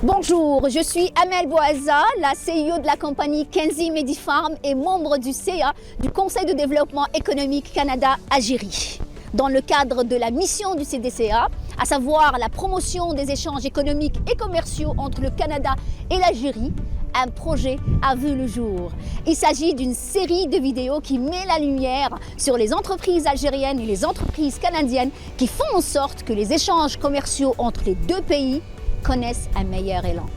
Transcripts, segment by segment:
Bonjour, je suis Amel Boaza, la CEO de la compagnie Kenzie Medifarm et membre du CA du Conseil de développement économique Canada-Algérie. Dans le cadre de la mission du CDCA, à savoir la promotion des échanges économiques et commerciaux entre le Canada et l'Algérie, un projet a vu le jour. Il s'agit d'une série de vidéos qui met la lumière sur les entreprises algériennes et les entreprises canadiennes qui font en sorte que les échanges commerciaux entre les deux pays connaissent un meilleur élan.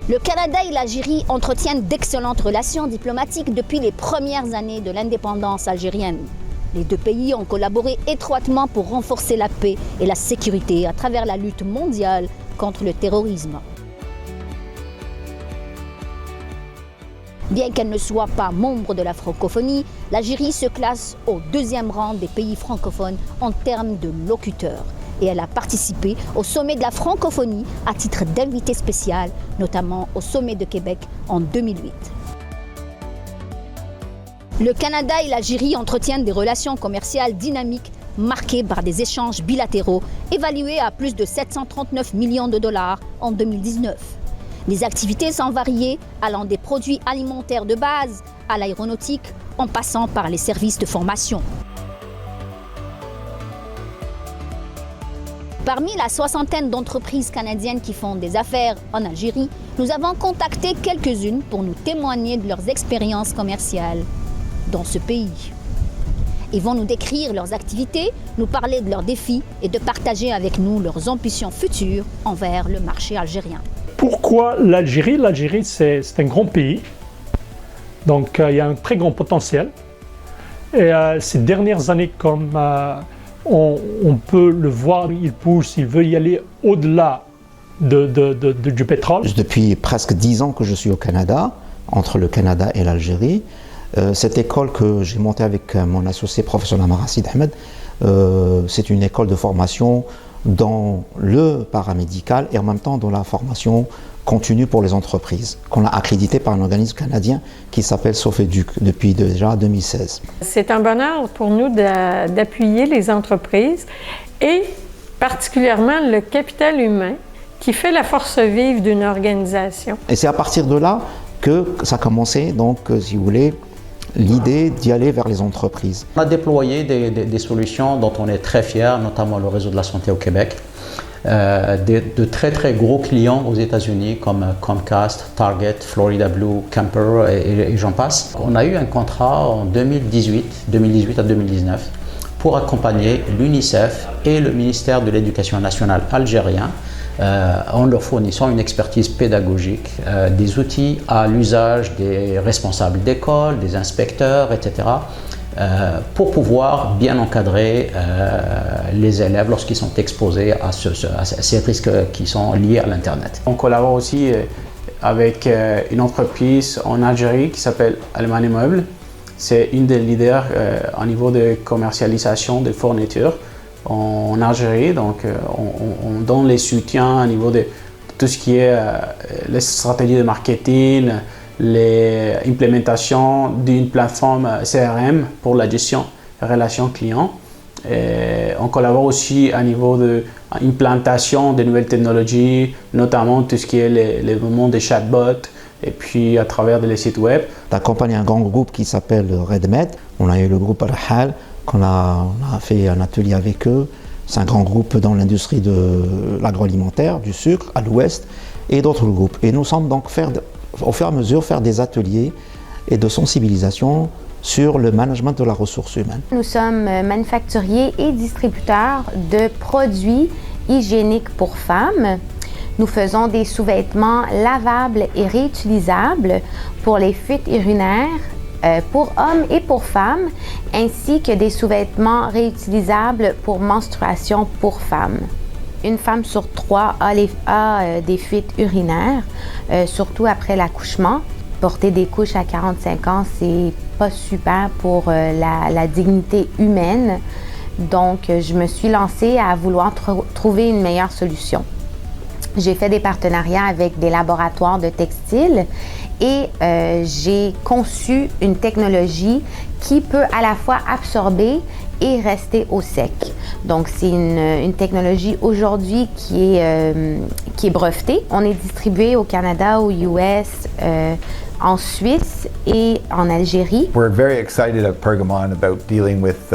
Le Canada et l'Algérie entretiennent d'excellentes relations diplomatiques depuis les premières années de l'indépendance algérienne. Les deux pays ont collaboré étroitement pour renforcer la paix et la sécurité à travers la lutte mondiale contre le terrorisme. Bien qu'elle ne soit pas membre de la francophonie, l'Algérie se classe au deuxième rang des pays francophones en termes de locuteurs. Et elle a participé au sommet de la francophonie à titre d'invité spécial, notamment au sommet de Québec en 2008. Le Canada et l'Algérie entretiennent des relations commerciales dynamiques marquées par des échanges bilatéraux évalués à plus de 739 millions de dollars en 2019. Les activités sont variées, allant des produits alimentaires de base à l'aéronautique, en passant par les services de formation. Parmi la soixantaine d'entreprises canadiennes qui font des affaires en Algérie, nous avons contacté quelques-unes pour nous témoigner de leurs expériences commerciales dans ce pays. Ils vont nous décrire leurs activités, nous parler de leurs défis et de partager avec nous leurs ambitions futures envers le marché algérien. Pourquoi l'Algérie? L'Algérie, c'est un grand pays, donc il y a un très grand potentiel. Et ces dernières années, comme on peut le voir, il pousse, il veut y aller au-delà du pétrole. Depuis presque 10 ans que je suis au Canada, entre le Canada et l'Algérie. Cette école que j'ai montée avec mon associé professeur Amarassid Ahmed, c'est une école de formation dans le paramédical et en même temps dans la formation continue pour les entreprises, qu'on a accrédité par un organisme canadien qui s'appelle Sofeduc depuis déjà 2016. C'est un bonheur pour nous d'appuyer les entreprises et particulièrement le capital humain qui fait la force vive d'une organisation. Et c'est à partir de là que ça a commencé, donc, si vous voulez, l'idée d'y aller vers les entreprises. On a déployé des solutions dont on est très fiers, notamment le réseau de la santé au Québec, de très très gros clients aux États-Unis comme Comcast, Target, Florida Blue, Kemper et j'en passe. On a eu un contrat en 2018 à 2019 pour accompagner l'UNICEF et le ministère de l'Éducation nationale algérien en leur fournissant une expertise pédagogique, des outils à l'usage des responsables d'école, des inspecteurs, etc., pour pouvoir bien encadrer les élèves lorsqu'ils sont exposés à ces risques qui sont liés à l'Internet. On collabore aussi avec une entreprise en Algérie qui s'appelle Allemagne Meubles. C'est une des leaders au niveau de commercialisation de fournitures en Algérie, donc on donne les soutiens au niveau de tout ce qui est les stratégies de marketing, l'implémentation d'une plateforme CRM pour la gestion des relations clients. Et on collabore aussi à niveau de l'implantation de nouvelles technologies, notamment tout ce qui est le monde des chatbots et puis à travers les sites web. D'accompagner un grand groupe qui s'appelle RedMed. On a eu le groupe Al-Hal, on a fait un atelier avec eux. C'est un grand groupe dans l'industrie de l'agroalimentaire, du sucre, à l'ouest, et d'autres groupes. Et nous sommes donc au fur et à mesure faire des ateliers et de sensibilisation sur le management de la ressource humaine. Nous sommes manufacturiers et distributeurs de produits hygiéniques pour femmes. Nous faisons des sous-vêtements lavables et réutilisables pour les fuites urinaires, pour hommes et pour femmes, ainsi que des sous-vêtements réutilisables pour menstruation pour femmes. Une femme sur 3 a des fuites urinaires, surtout après l'accouchement. Porter des couches à 45 ans, c'est pas super pour la dignité humaine. Donc, je me suis lancée à vouloir trouver une meilleure solution. J'ai fait des partenariats avec des laboratoires de textiles et j'ai conçu une technologie qui peut à la fois absorber et rester au sec. Donc, c'est une technologie aujourd'hui qui est brevetée. On est distribué au Canada, aux US, en Suisse et en Algérie. We're very excited at Pergamon about dealing with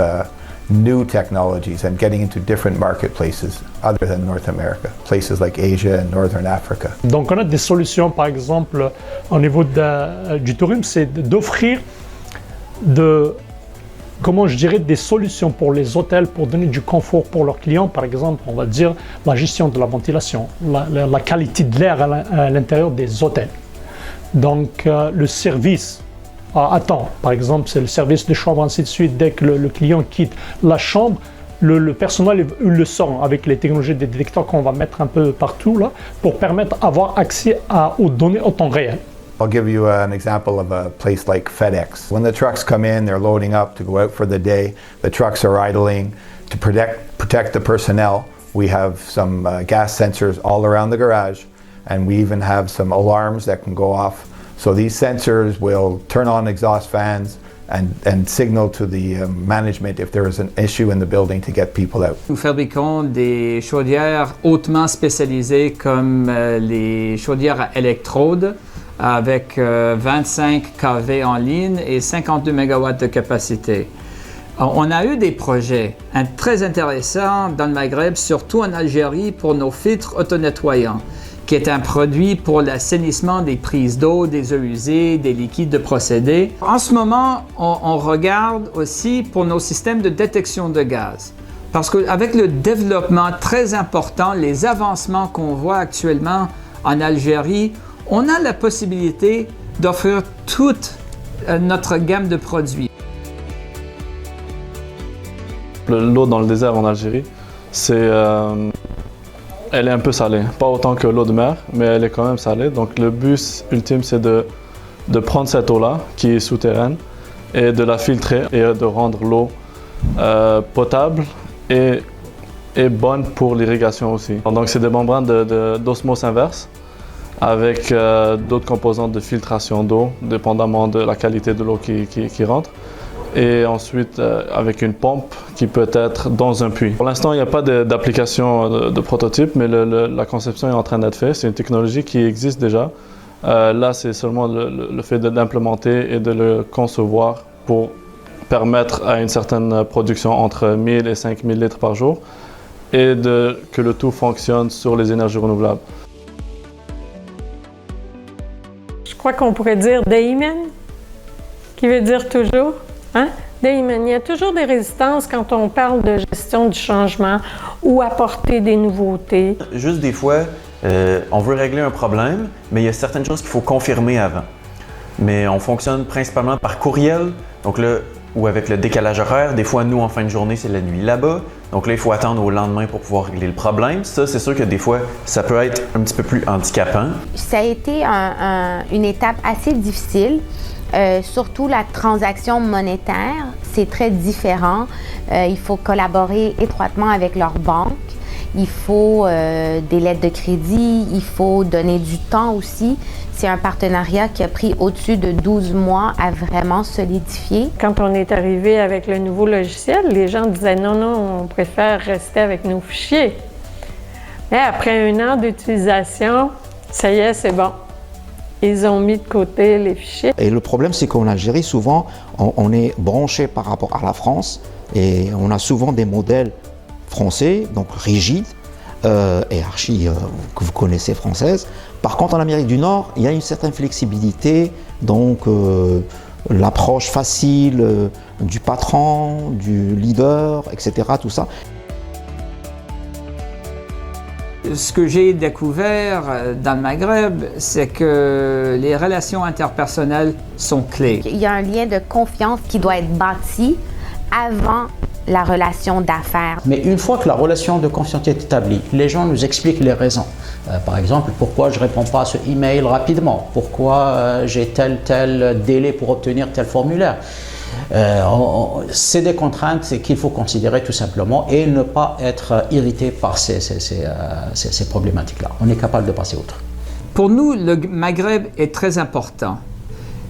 new technologies and getting into different marketplaces other than North America, places like Asia and Northern Africa. Donc on a des solutions, par exemple, au niveau du tourisme, c'est d'offrir comment je dirais, des solutions pour les hôtels pour donner du confort pour leurs clients. Par exemple, on va dire la gestion de la ventilation, la qualité de l'air à l'intérieur des hôtels. Donc le service à temps, par exemple, c'est le service de chambre, ainsi de suite. Dès que le client quitte la chambre, le personnel le sort avec les technologies des détecteurs qu'on va mettre un peu partout là, pour permettre d'avoir accès aux données au temps réel. I'll give you an example of a place like FedEx. When the trucks come in, they're loading up to go out for the day. The trucks are idling. To protect the personnel, we have some gas sensors all around the garage, and we even have some alarms that can go off. So these sensors will turn on exhaust fans and signal to the management if there is an issue in the building to get people out. Nous fabriquons des chaudières hautement spécialisées comme les chaudières à électrodes avec 25 kV en ligne et 52 MW de capacité. On a eu des projets très intéressants dans le Maghreb, surtout en Algérie, pour nos filtres auto-nettoyants, qui est un produit pour l'assainissement des prises d'eau, des eaux usées, des liquides de procédés. En ce moment, on regarde aussi pour nos systèmes de détection de gaz. Parce qu'avec le développement très important, les avancements qu'on voit actuellement en Algérie, on a la possibilité d'offrir toute notre gamme de produits. L'eau dans le désert en Algérie, elle est un peu salée. Pas autant que l'eau de mer, mais elle est quand même salée. Donc le but ultime, c'est de prendre cette eau-là, qui est souterraine, et de la filtrer et de rendre l'eau potable et bonne pour l'irrigation aussi. Donc c'est des membranes d'osmose inverse avec d'autres composantes de filtration d'eau, dépendamment de la qualité de l'eau qui rentre. Et ensuite avec une pompe qui peut être dans un puits. Pour l'instant, il n'y a pas d'application de prototype, mais la conception est en train d'être faite. C'est une technologie qui existe déjà. Là, c'est seulement le fait de l'implémenter et de le concevoir pour permettre à une certaine production entre 1000 et 5000 litres par jour et que le tout fonctionne sur les énergies renouvelables. Je crois qu'on pourrait dire Daimen, qui veut dire toujours. Hein? Daimen, il y a toujours des résistances quand on parle de gestion du changement ou apporter des nouveautés. Juste des fois, on veut régler un problème, mais il y a certaines choses qu'il faut confirmer avant. Mais on fonctionne principalement par courriel, donc là, ou avec le décalage horaire. Des fois, nous, en fin de journée, c'est la nuit là-bas. Donc là, il faut attendre au lendemain pour pouvoir régler le problème. Ça, c'est sûr que des fois, ça peut être un petit peu plus handicapant. Ça a été une étape assez difficile. Surtout la transaction monétaire, c'est très différent. Il faut collaborer étroitement avec leur banque. Il faut des lettres de crédit. Il faut donner du temps aussi. C'est un partenariat qui a pris au-dessus de 12 mois à vraiment solidifier. Quand on est arrivé avec le nouveau logiciel, les gens disaient non, on préfère rester avec nos fichiers. Mais après 1 an d'utilisation, ça y est, c'est bon. Ils ont mis de côté les fichiers. Et le problème, c'est qu'en Algérie, souvent, on est branché par rapport à la France et on a souvent des modèles français, donc rigides, et archi que vous connaissez françaises. Par contre, en Amérique du Nord, il y a une certaine flexibilité, donc l'approche facile du patron, du leader, etc., tout ça. Ce que j'ai découvert dans le Maghreb, c'est que les relations interpersonnelles sont clés. Il y a un lien de confiance qui doit être bâti avant la relation d'affaires. Mais une fois que la relation de confiance est établie, les gens nous expliquent les raisons. Par exemple, pourquoi je ne réponds pas à ce email rapidement? Pourquoi j'ai tel délai pour obtenir tel formulaire? C'est des contraintes qu'il faut considérer tout simplement et ne pas être irrité par ces problématiques-là. On est capable de passer outre. Pour nous, le Maghreb est très important.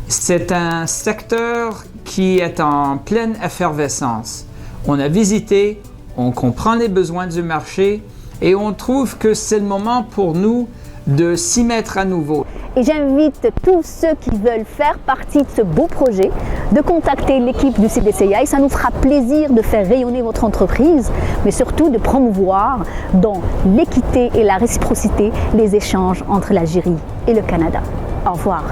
C'est un secteur qui est en pleine effervescence. On a visité, on comprend les besoins du marché et on trouve que c'est le moment pour nous de s'y mettre à nouveau. Et j'invite tous ceux qui veulent faire partie de ce beau projet de contacter l'équipe du CDCI. Ça nous fera plaisir de faire rayonner votre entreprise, mais surtout de promouvoir dans l'équité et la réciprocité les échanges entre l'Algérie et le Canada. Au revoir.